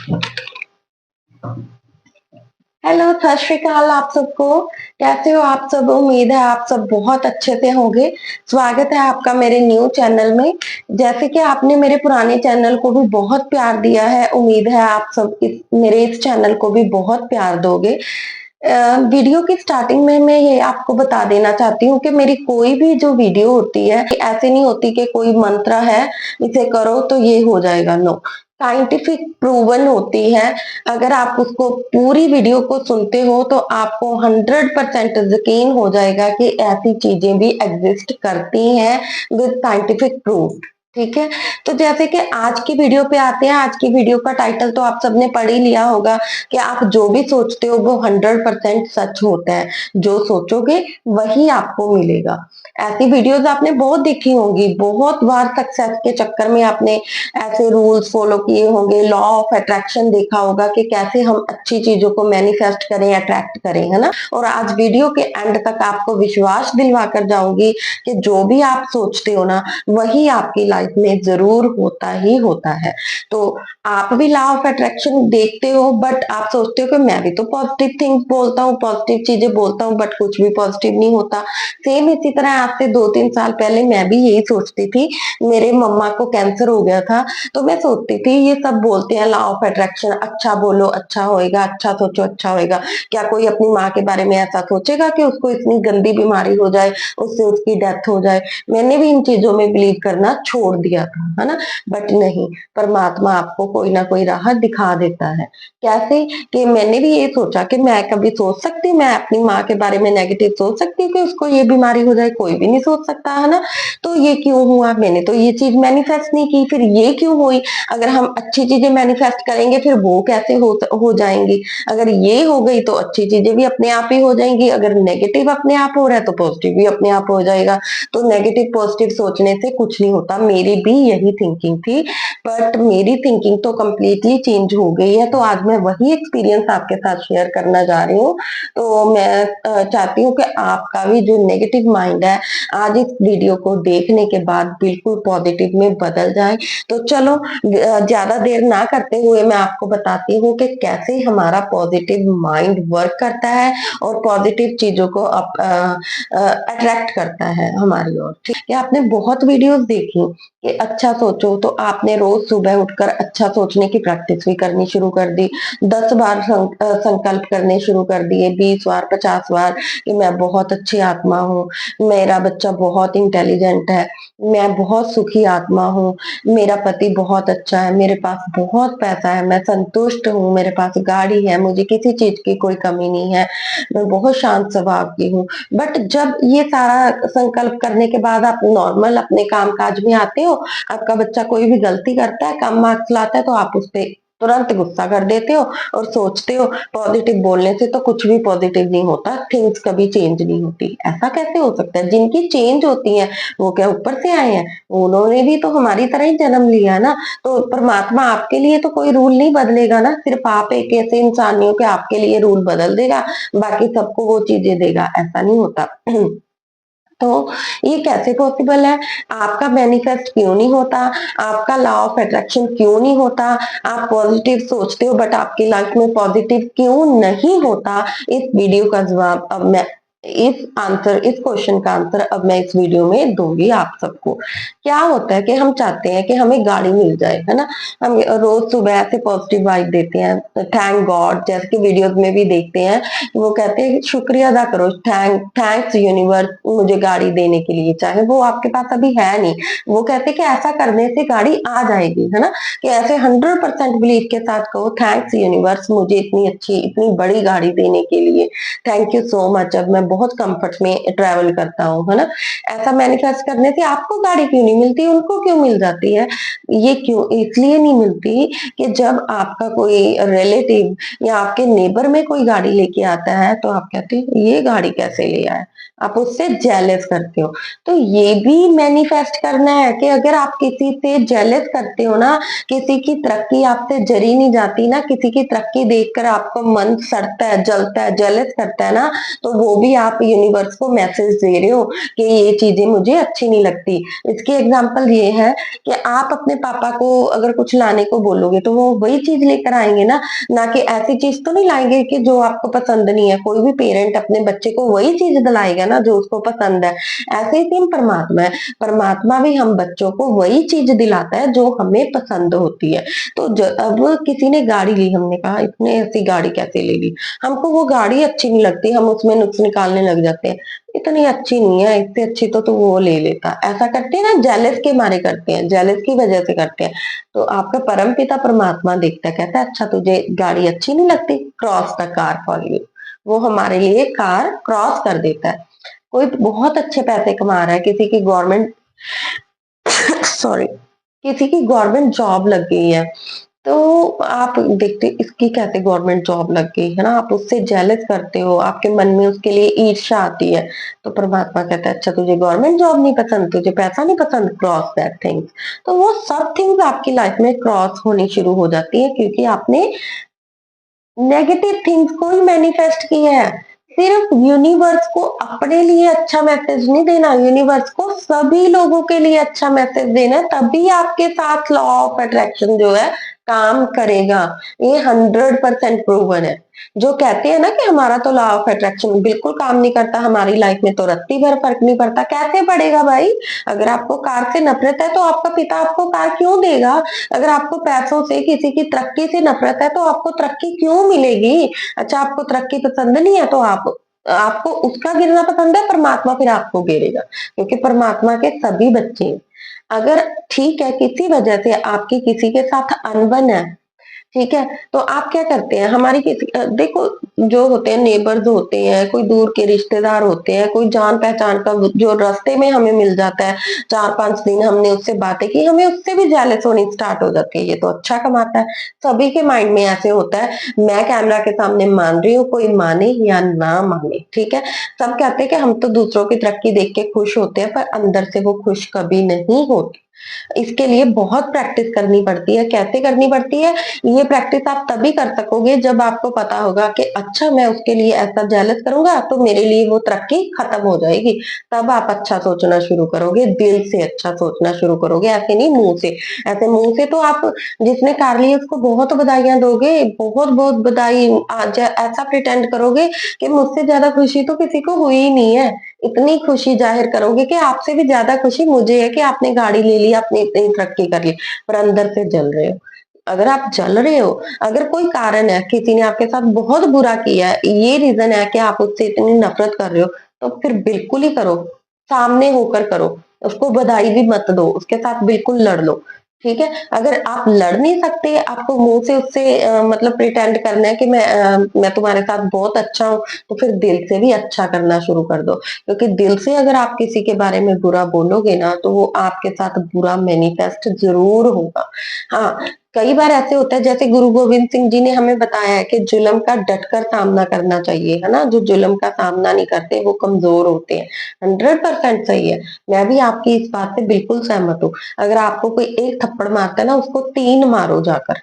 Hello, सत श्री अकाल आप सबको। कैसे हो आप सब? उम्मीद है आप सब बहुत अच्छे से होंगे। स्वागत है आपका मेरे न्यू चैनल में। जैसे कि आपने मेरे पुराने चैनल को भी बहुत प्यार दिया है, उम्मीद है आप सब मेरे इस चैनल को भी बहुत प्यार दोगे। वीडियो की स्टार्टिंग में मैं ये आपको बता देना चाहती हूँ कि मेरी कोई भी जो वीडियो होती है ऐसे नहीं होती कि कोई मंत्र है इसे करो तो ये हो जाएगा। नो, साइंटिफिक प्रूवन होती है। अगर आप उसको पूरी वीडियो को सुनते हो तो आपको 100% यकीन हो जाएगा कि ऐसी चीजें भी एग्जिस्ट करती हैं विद साइंटिफिक प्रूफ। ठीक है, तो जैसे कि आज की वीडियो पे आते हैं। आज की वीडियो का टाइटल तो आप सबने पढ़ ही लिया होगा कि आप जो भी सोचते हो वो 100% सच होता है। जो सोचोगे वही आपको मिलेगा। ऐसी वीडियोस आपने बहुत देखी होंगी, बहुत बार सक्सेस के चक्कर में आपने ऐसे रूल्स फॉलो किए होंगे, लॉ ऑफ अट्रैक्शन देखा होगा कि कैसे हम अच्छी चीजों को मैनिफेस्ट करें, अट्रैक्ट करें, है ना। और आज वीडियो के एंड तक आपको विश्वास दिलवा कर जाऊंगी कि जो भी आप सोचते हो ना वही आपकी लाइफ में जरूर होता ही होता है। तो आप भी लॉ ऑफ अट्रैक्शन देखते हो, बट आप सोचते हो कि मैं भी तो पॉजिटिव थिंग्स बोलता हूँ, पॉजिटिव चीजें बोलता हूँ, बट कुछ भी पॉजिटिव नहीं होता। सेम इसी तरह आज से 2-3 साल पहले मैं भी यही सोचती थी। मेरे मम्मा को कैंसर हो गया था, तो मैं सोचती थी ये सब बोलते हैं लॉ ऑफ अट्रैक्शन, अच्छा बोलो अच्छा होएगा, अच्छा सोचो अच्छा होएगा। क्या कोई अपनी माँ के बारे में ऐसा सोचेगा कि उसको इतनी गंदी बीमारी हो जाए, उससे उसकी डेथ हो जाए। मैंने भी इन चीजों में बिलीव करना छोड़ दिया था, है ना। बट नहीं, परमात्मा आपको कोई ना कोई राह दिखा देता है। कैसे? कि मैंने भी ये सोचा कि मैं कभी सोच सकती हूँ, मैं अपनी माँ के बारे में नेगेटिव सोच सकती हूँ कि उसको ये बीमारी हो जाए? कोई भी नहीं सोच सकता, है ना। तो ये क्यों हुआ? मैंने तो ये चीज मैनिफेस्ट नहीं की, फिर ये क्यों हुई? अगर हम अच्छी चीजें मैनिफेस्ट करेंगे फिर वो कैसे हो जाएंगी? अगर ये हो गई तो अच्छी चीजें भी अपने आप ही हो जाएंगी, अगर नेगेटिव अपने आप हो रहा है तो पॉजिटिव भी अपने आप हो जाएगा। तो नेगेटिव पॉजिटिव सोचने से कुछ नहीं होता। मेरी भी यही थिंकिंग थी, बट मेरी थिंकिंग तो कंप्लीटली चेंज हो गई है। तो आज मैं वही एक्सपीरियंस आपके साथ शेयर करना जा रही हूँ। तो मैं चाहती हूँ कि आपका भी जो नेगेटिव माइंड है आज इस वीडियो को देखने के बाद बिल्कुल पॉजिटिव में बदल जाए। तो चलो ज्यादा देर ना करते हुए मैं आपको बताती हूँ कि कैसे हमारा पॉजिटिव माइंड वर्क करता है और पॉजिटिव चीजों को अट्रैक्ट करता है हमारी ओर। ठीक है, आपने बहुत वीडियोस देखी कि अच्छा सोचो, तो आपने रोज सुबह उठकर अच्छा सोचने की प्रैक्टिस भी करनी शुरू कर दी। 10 बार संकल्प करने शुरू कर दिए, 20 बार, 50 बार कि मैं बहुत अच्छी आत्मा हूँ, मेरा बच्चा बहुत इंटेलिजेंट है, मैं बहुत सुखी आत्मा हूँ, मेरा पति बहुत अच्छा है, मेरे पास बहुत पैसा है, मैं संतुष्ट हूँ, मेरे पास गाड़ी है, मुझे किसी चीज की कोई कमी नहीं है, मैं बहुत शांत स्वभाव की हूँ। बट जब ये सारा संकल्प करने के बाद आप नॉर्मल अपने काम काज में आते हो, आपका बच्चा कोई भी गलती करता है, कम मार्क्स लाता है, तो आप उस पर तुरंत गुस्सा कर देते हो और सोचते हो पॉजिटिव बोलने से तो कुछ भी पॉजिटिव नहीं होता, थिंग्स कभी चेंज नहीं होती। ऐसा कैसे हो सकता है? जिनकी चेंज होती है वो क्या ऊपर से आए हैं? उन्होंने भी तो हमारी तरह ही जन्म लिया है ना। तो परमात्मा आपके लिए तो कोई रूल नहीं बदलेगा ना, सिर्फ आप एक ऐसे इंसान हो कि आपके लिए रूल बदल देगा, बाकी सबको वो चीजें देगा, ऐसा नहीं होता। तो ये कैसे पॉसिबल है? आपका मैनिफेस्ट क्यों नहीं होता? आपका लॉ ऑफ अट्रैक्शन क्यों नहीं होता? आप पॉजिटिव सोचते हो बट आपकी लाइफ में पॉजिटिव क्यों नहीं होता? इस वीडियो का जवाब अब मैं इस क्वेश्चन का आंसर अब मैं इस वीडियो में दूंगी आप सबको। क्या होता है कि हम चाहते हैं कि हमें गाड़ी मिल जाए, है ना। हम रोज सुबह ऐसे पॉजिटिव वाइब देते हैं, थैंक गॉड, जैसे कि वीडियोस में भी देखते हैं, वो कहते हैं शुक्रिया अदा करो, थैंक्स यूनिवर्स मुझे गाड़ी देने के लिए, चाहे वो आपके पास अभी है नहीं। वो कहते हैं कि ऐसा करने से गाड़ी आ जाएगी, है ना। कि ऐसे 100% बिलीव के साथ कहो, थैंक्स यूनिवर्स मुझे इतनी अच्छी इतनी बड़ी गाड़ी देने के लिए, थैंक यू सो मच, अब मैं बहुत कंफर्ट में ट्रेवल करता हूँ, है ना। ऐसा मैनिफेस्ट करने से आपको गाड़ी क्यों नहीं मिलती, उनको क्यों मिल जाती है? ये क्यों इसलिए नहीं मिलती कि जब आपका कोई रिलेटिव या आपके नेबर में कोई गाड़ी लेके आता है तो आप कहते हैं ये गाड़ी कैसे ले आया, आप उससे जेलस करते हो। तो ये भी मैनिफेस्ट करना है कि अगर आप किसी से जेलस करते हो ना, किसी की तरक्की आपसे जरी नहीं जाती ना, किसी की तरक्की देखकर आपका मन सड़ता है, जलता है, जेलस करता है ना, तो वो भी आप यूनिवर्स को मैसेज दे रहे हो कि ये चीजें मुझे अच्छी नहीं लगती। इसकी एग्जाम्पल ये है कि आप अपने पापा को अगर कुछ लाने को बोलोगे तो वो वही चीज लेकर आएंगे ना कि ऐसी चीज तो नहीं लाएंगे कि जो आपको पसंद नहीं है। कोई भी पेरेंट अपने बच्चे को वही चीज दिलाएगा ना जो उसको पसंद है। ऐसे ही सेम परमात्मा है, परमात्मा भी हम बच्चों को वही चीज दिलाता है जो हमें पसंद होती है। तो अब किसी ने गाड़ी ली, हमने कहा इतने ऐसी गाड़ी कैसे ले ली, हमको वो गाड़ी अच्छी नहीं लगती, हम उसमें नुक्स निकालने लग जाते हैं, इतनी अच्छी नहीं है, इससे अच्छी तो तू वो ले लेता। ऐसा करते हैं ना, जेलस के मारे करते हैं, जेलस की वजह से करते हैं। तो आपका परम पिता परमात्मा देखता है, कहता है अच्छा तुझे गाड़ी अच्छी नहीं लगती, cross the car for you. वो हमारे लिए कार क्रॉस कर देता है। कोई बहुत अच्छे पैसे कमा रहा है, किसी की गवर्नमेंट सॉरी किसी की गवर्नमेंट जॉब लग गई है, तो आप देखते इसकी कैसे गवर्नमेंट जॉब लग गई है ना, आप उससे जेलस करते हो, आपके मन में उसके लिए ईर्ष्या आती है। तो परमात्मा कहता है अच्छा तुझे गवर्नमेंट जॉब नहीं पसंद, तुझे पैसा नहीं पसंद, क्रॉस दैट थिंग्स। तो वो सब थिंग्स आपकी लाइफ में क्रॉस होनी शुरू हो जाती है, क्योंकि आपने नेगेटिव थिंग्स को ही मैनिफेस्ट किया है। सिर्फ यूनिवर्स को अपने लिए अच्छा मैसेज नहीं देना, यूनिवर्स को सभी लोगों के लिए अच्छा मैसेज देना है, तभी आपके साथ लॉ ऑफ अट्रैक्शन जो है काम करेगा। ये 100% प्रूवन है। जो कहते हैं ना कि हमारा तो लॉ ऑफ अट्रैक्शन बिल्कुल काम नहीं करता, हमारी लाइफ में तो रत्ती भर फर्क नहीं पड़ता, कैसे पड़ेगा भाई? अगर आपको कार से नफरत है तो आपका पिता आपको कार क्यों देगा? अगर आपको पैसों से, किसी की तरक्की से नफरत है तो आपको तरक्की क्यों मिलेगी? अच्छा आपको तरक्की पसंद नहीं है तो आपको उसका गिरना पसंद है, परमात्मा फिर आपको गिरेगा, क्योंकि परमात्मा के सभी बच्चे हैं। अगर ठीक है किसी वजह से आपकी किसी के साथ अनबन है, ठीक है, तो आप क्या करते हैं, हमारी किसी देखो जो होते हैं नेबर्स होते हैं, कोई दूर के रिश्तेदार होते हैं, कोई जान पहचान का जो रास्ते में हमें मिल जाता है, 4-5 दिन हमने उससे बातें की, हमें उससे भी जेलस होनी स्टार्ट हो जाती है, ये तो अच्छा कमाता है। सभी के माइंड में ऐसे होता है। मैं कैमरा के सामने मान रही हूँ, कोई माने या ना माने, ठीक है, सब कहते हैं कि हम तो दूसरों की तरक्की देख के खुश होते हैं, पर अंदर से वो खुश कभी नहीं होते। इसके लिए बहुत प्रैक्टिस करनी पड़ती है। कैसे करनी पड़ती है? ये प्रैक्टिस आप तभी कर सकोगे जब आपको पता होगा कि अच्छा मैं उसके लिए ऐसा जेलस करूंगा तो मेरे लिए वो तरक्की खत्म हो जाएगी। तब आप अच्छा सोचना शुरू करोगे, दिल से अच्छा सोचना शुरू करोगे, ऐसे नहीं मुंह से। ऐसे मुंह से तो आप जिसने कार ली उसको बहुत बधाइयां दोगे, बहुत बहुत बधाई, आज ऐसा प्रिटेंड करोगे कि मुझसे ज्यादा खुशी तो किसी को हुई ही नहीं है। इतनी खुशी जाहिर करोगे कि आपसे भी ज्यादा खुशी मुझे है कि आपने गाड़ी ले ली, आपने इतनी तरक्की कर ली, पर अंदर से जल रहे हो। अगर आप जल रहे हो, अगर कोई कारण है, किसी ने आपके साथ बहुत बुरा किया है, ये रीजन है कि आप उससे इतनी नफरत कर रहे हो, तो फिर बिल्कुल ही करो, सामने होकर करो, उसको बधाई भी मत दो, उसके साथ बिल्कुल लड़ लो। ठीक है, अगर आप लड़ नहीं सकते, आपको मुंह से उससे मतलब प्रिटेंड करना है कि मैं तुम्हारे साथ बहुत अच्छा हूँ, तो फिर दिल से भी अच्छा करना शुरू कर दो, क्योंकि दिल से अगर आप किसी के बारे में बुरा बोलोगे ना तो वो आपके साथ बुरा मैनिफेस्ट जरूर होगा। हाँ, कई बार ऐसे होता है, जैसे गुरु गोविंद सिंह जी ने हमें बताया है कि जुल्म का डटकर सामना करना चाहिए, है ना, जो जुल्म का सामना नहीं करते वो कमजोर होते हैं। 100% सही है। मैं भी आपकी इस बात से बिल्कुल सहमत हूँ। अगर आपको कोई एक थप्पड़ मारता है ना, उसको 3 मारो जाकर,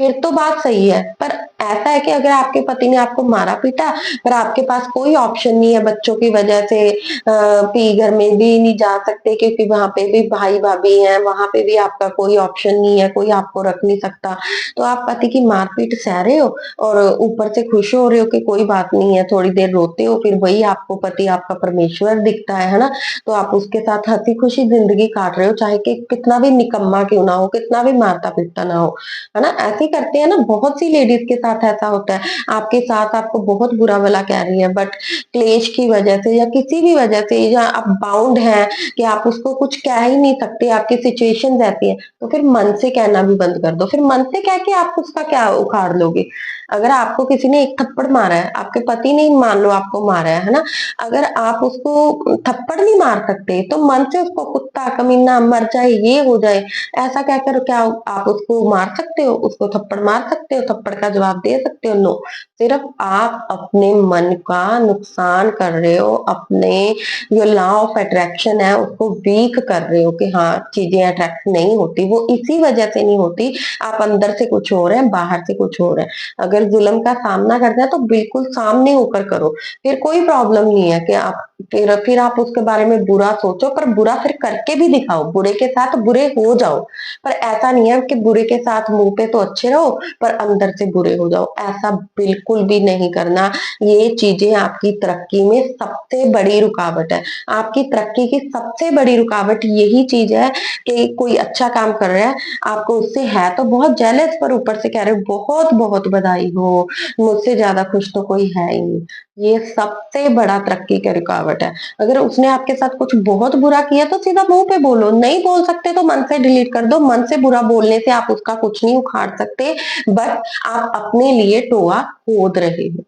फिर तो बात सही है। पर ऐसा है कि अगर आपके पति ने आपको मारा पीटा, पर आपके पास कोई ऑप्शन नहीं है, बच्चों की वजह से पी घर में भी नहीं जा सकते क्योंकि वहां पे भी भाई भाभी हैं, वहां पे भी आपका कोई ऑप्शन नहीं है, कोई आपको रख नहीं सकता, तो आप पति की मारपीट सह रहे हो और ऊपर से खुश हो रहे हो कि कोई बात नहीं है, थोड़ी देर रोते हो, फिर वही आपको पति आपका परमेश्वर दिखता है ना, तो आप उसके साथ हंसी खुशी जिंदगी काट रहे हो, चाहे कि कितना भी निकम्मा क्यों ना हो, कितना भी मारता पीटता ना हो, है ना। ऐसे करते हैं ना, बहुत सी लेडीज के साथ ऐसा होता है, आपके साथ आपको बहुत बुरा भला कह रही है, बट क्लेश की वजह से या किसी भी वजह से, या आप बाउंड हैं कि आप उसको कुछ कह ही नहीं सकते, आपकी सिचुएशन ऐसी है, तो फिर मन से कहना भी बंद कर दो। फिर मन से कह के आप उसका क्या उखाड़ लोगे? अगर आपको किसी ने एक थप्पड़ मारा है, आपके पति ने मान लो आपको मारा है ना, अगर आप उसको थप्पड़ नहीं मार सकते तो मन से उसको कुत्ता कमीना मर जाए ये हो जाए ऐसा कहकर क्या आप उसको मार सकते हो? उसको थप्पड़ मार सकते हो? थप्पड़ का जवाब जवाब दे सकते हो? नो। सिर्फ आप अपने मन का नुकसान कर रहे हो, अपने जो लॉ ऑफ अट्रैक्शन है उसको वीक कर रहे हो कि हाँ चीजें अट्रैक्ट नहीं होती, वो इसी वजह से नहीं होती, आप अंदर से कुछ हो रहे हैं, बाहर से कुछ हो रहा है। अगर जुल्म का सामना करना है तो बिल्कुल सामने होकर करो, फिर कोई प्रॉब्लम नहीं है कि आप फिर आप उसके बारे में बुरा सोचो, पर बुरा फिर करके भी दिखाओ, बुरे के साथ बुरे हो जाओ। पर ऐसा नहीं है कि बुरे के साथ मुंह पे तो अच्छे रहो पर अंदर से बुरे हो जाओ, ऐसा बिल्कुल भी नहीं करना। ये चीजें आपकी तरक्की में सबसे बड़ी रुकावट है। आपकी तरक्की की सबसे बड़ी रुकावट यही चीज है कि कोई अच्छा काम कर रहा है, आपको उससे है तो बहुत जेलस, पर ऊपर से कह रहे हो बहुत बहुत बधाई हो, मुझसे ज्यादा खुश तो कोई है ही नहीं। ये सबसे बड़ा तरक्की का रुकावट है। अगर उसने आपके साथ कुछ बहुत बुरा किया तो सीधा मुंह पे बोलो, नहीं बोल सकते तो मन से डिलीट कर दो, मन से बुरा बोलने से आप उसका कुछ नहीं उखाड़ सकते, बट आप अपने लिए टोआ खोद रहे हो।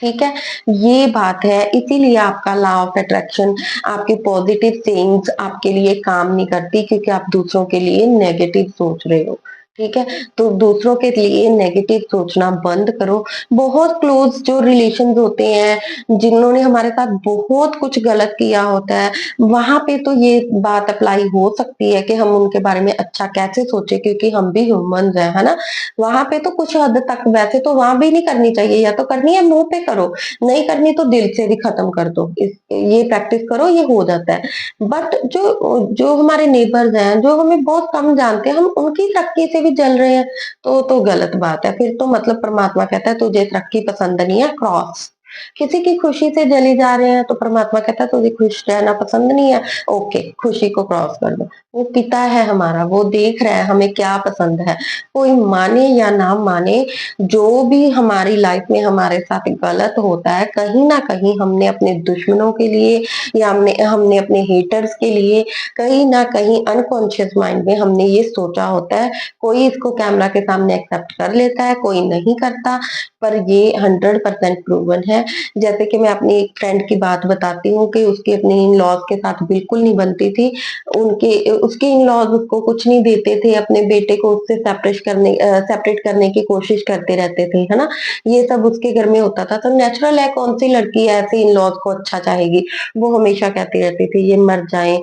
ठीक है, ये बात है, इसीलिए आपका लॉ ऑफ अट्रैक्शन, आपकी पॉजिटिव सेइंग्स आपके लिए काम नहीं करती, क्योंकि आप दूसरों के लिए नेगेटिव सोच रहे हो। ठीक है, तो दूसरों के लिए नेगेटिव सोचना बंद करो। बहुत क्लोज जो रिलेशन होते हैं, जिन्होंने हमारे साथ बहुत कुछ गलत किया होता है, वहां पे तो ये बात अप्लाई हो सकती है कि हम उनके बारे में अच्छा कैसे सोचे, क्योंकि हम भी ह्यूमंस हैं, है ना। वहां पे तो कुछ हद तक, वैसे तो वहां भी नहीं करनी चाहिए, या तो करनी है मुंह पे करो, नहीं करनी तो दिल से भी खत्म कर दो, ये प्रैक्टिस करो, ये हो जाता है। बट जो जो हमारे नेबर्स हैं, जो हमें बहुत कम जानते हैं, हम उनकी तरक्की से भी जल रहे हैं, तो गलत बात है। फिर तो मतलब परमात्मा कहता है तुझे तरक्की पसंद नहीं है, क्रॉस। किसी की खुशी से जले जा रहे हैं तो परमात्मा कहता है तुझे खुश रहना पसंद नहीं है, ओके, खुशी को क्रॉस कर दो। वो पिता है हमारा, वो देख रहा है हमें क्या पसंद है। कोई माने या ना माने, जो भी हमारी लाइफ में हमारे साथ गलत होता है, कहीं ना कहीं हमने अपने दुश्मनों के लिए या हमने हमने अपने हेटर्स के लिए कहीं ना कहीं अनकॉन्शियस माइंड में हमने ये सोचा होता है। कोई इसको कैमरा के सामने एक्सेप्ट कर लेता है, कोई नहीं करता, पर ये 100% प्रूवन है। जैसे कि मैं अपनी एक फ्रेंड की बात बताती हूँ कि उसकी अपने इन लॉज के साथ बिल्कुल नहीं बनती थी, उनके उसके इन लॉज उसको कुछ नहीं देते थे, अपने बेटे को उससे सेपरेट करने की कोशिश करते रहते थे, है ना। ये सब उसके घर में होता था, तो नेचुरल है, कौन सी लड़की ऐसे इन लॉज को अच्छा चाहेगी। वो हमेशा कहती रहती थी ये मर जाएं,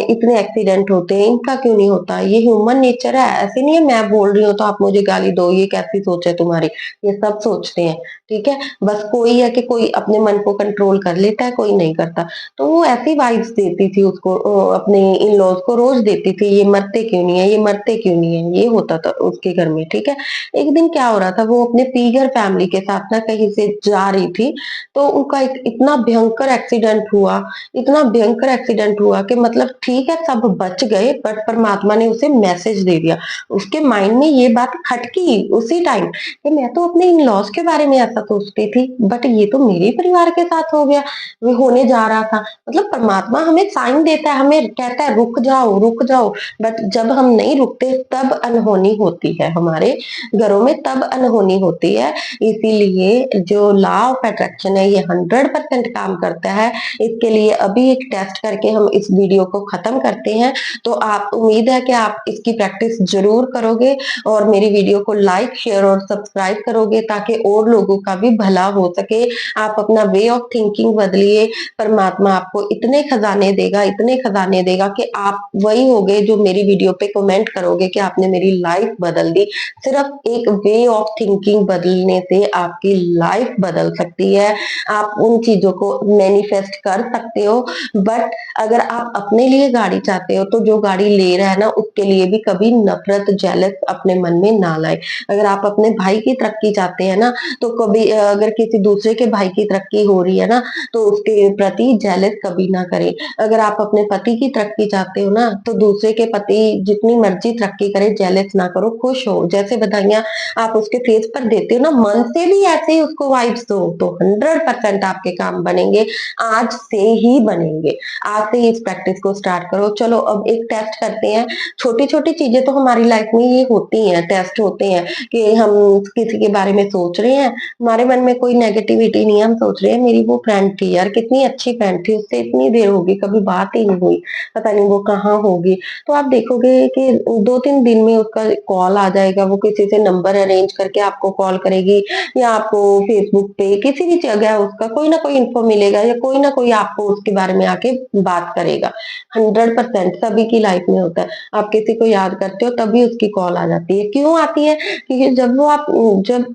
इतने एक्सीडेंट होते हैं, इनका क्यों नहीं होता, ये ह्यूमन नेचर है, ऐसे नहीं है मैं बोल रही हूँ तो आप मुझे गाली दो, ये कैसी सोच है तुम्हारी। ये सब सोचते हैं। ठीक है, बस कोई है कि कोई अपने मन को कंट्रोल कर लेता है, कोई नहीं करता। तो वो ऐसी वाइब्स देती थी उसको, अपने इन लॉज को रोज देती थी, ये मरते क्यों नहीं है, ये मरते क्यों नहीं है, ये होता था उसके घर में। ठीक है, एक दिन क्या हो रहा था, वो अपने पीगर फैमिली के साथ ना कहीं से जा रही थी, तो उनका एक इतना भयंकर एक्सीडेंट हुआ, इतना भयंकर एक्सीडेंट हुआ कि मतलब ठीक है सब बच गए, बट परमात्मा ने उसे मैसेज दे दिया। उसके माइंड में ये बात खटकी उसी टाइम कि मैं तो अपने इन लॉज के बारे में ऐसा सोचती थी, बट ये तो मेरे परिवार के साथ हो गया, वो होने जा रहा था। मतलब परमात्मा हमें साइन देता है, हमें कहता है रुक जाओ रुक जाओ, बट जब हम नहीं रुकते तब अनहोनी होती है हमारे घरों में, तब अनहोनी होती है। इसीलिए जो लॉ ऑफ अट्रैक्शन है ये 100% काम करता है। इसके लिए अभी एक टेस्ट करके हम इस वीडियो को खत्म करते हैं, तो आप उम्मीद है कि आप इसकी प्रैक्टिस जरूर करोगे और मेरी वीडियो को लाइक शेयर और सब्सक्राइब करोगे, ताकि और लोगों का भी भला हो सके। आप अपना वे ऑफ थिंकिंग बदलिए, परमात्मा आपको इतने खजाने देगा, इतने खजाने देगा कि आप वही होगे जो मेरी वीडियो पे कमेंट करोगे कि आपने मेरी लाइफ बदल दी। सिर्फ एक वे ऑफ थिंकिंग बदलने से आपकी लाइफ बदल सकती है, आप उन चीजों को मैनिफेस्ट कर सकते हो। बट अगर आप अपने लिए गाड़ी चाहते हो तो जो गाड़ी ले रहा है ना उसके लिए भी कभी नफरत जेलस अपने मन में ना लाए। अगर आप अपने भाई की तरक्की चाहते हैं ना, तो कभी अगर किसी दूसरे के भाई की तरक्की हो रही है ना तो उसके प्रति जेलस कभी ना करें। अगर आप अपने पति की तरक्की चाहते हो ना तो दूसरे के पति जितनी मर्जी तरक्की करे जेलस ना करो, खुश हो। जैसे बधाइयां आप उसके फेस पर देते हो ना, मन से भी ऐसे ही उसको वाइब्स दो, तो 100% आपके काम बनेंगे, आज से ही बनेंगे। आज से ही इस प्रैक्टिस को स्टार्ट करो। चलो अब एक टेस्ट करते हैं। छोटी छोटी चीजें तो हमारी लाइफ में ये होती हैं, टेस्ट होते हैं कि हम किसी के बारे में सोच रहे हैं, हमारे मन में कोई नेगेटिव नेगेटिविटी नहीं है, हम सोच रहे हैं मेरी वो फ्रेंड थी यार, कितनी अच्छी फ्रेंड थी, उससे इतनी देर होगी, कभी बात ही नहीं हुई, पता नहीं वो कहाँ होगी। तो आप देखोगे कि 2-3 दिन में उसका कॉल आ जाएगा, वो किसी से नंबर अरेंज करके आपको कॉल करेगी या आपको फेसबुक पे किसी भी जगह उसका कोई ना कोई इन्फो मिलेगा या कोई ना कोई आपको उसके बारे में आके बात करेगा। 100% सभी की लाइफ में होता है। आप किसी को याद करते हो तभी उसकी कॉल आ जाती है। क्यों आती है? क्योंकि जब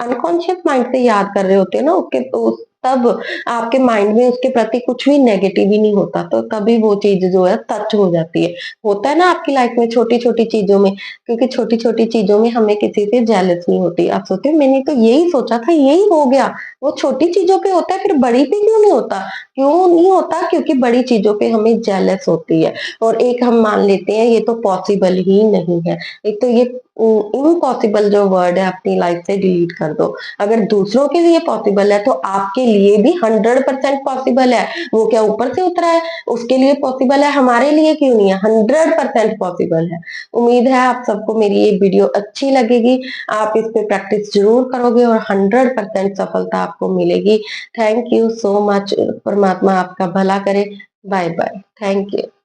अनकॉन्शियस माइंड से याद कर रहे होते हो ना उसके उस तब आपके माइंड में उसके प्रति कुछ भी नेगेटिव ही नहीं होता, तो तभी वो चीज़ जो है टच हो जाती है। होता है ना आपकी लाइफ में छोटी-छोटी चीज़ों में, क्योंकि छोटी-छोटी चीज़ों में हमें किसी से जेलस नहीं होती। आप सोचते हो मैंने तो यही सोचा था, यही हो गया। वो छोटी चीज़ों पे होता है, फिर बड़ी पे क्यों नहीं होता? क्यों नहीं होता? क्योंकि बड़ी चीज़ों पे हमें जेलस होती है और एक हम मान लेते हैं ये तो पॉसिबल ही नहीं है। एक तो ये इम्पॉसिबल जो वर्ड है अपनी लाइफ से डिलीट कर दो। अगर दूसरों के लिए पॉसिबल है तो आपके लिए भी 100% पॉसिबल है। वो क्या ऊपर से उतरा है? उसके लिए पॉसिबल है, हमारे लिए क्यों नहीं है? 100% पॉसिबल है। उम्मीद है आप सबको मेरी ये वीडियो अच्छी लगेगी। आप इस पे प्रैक्टिस ज़रूर करोगे और 100% सफलता आपको मिलेगी। Thank you so much. परमात्मा आपका भला करे। Bye bye. Thank you.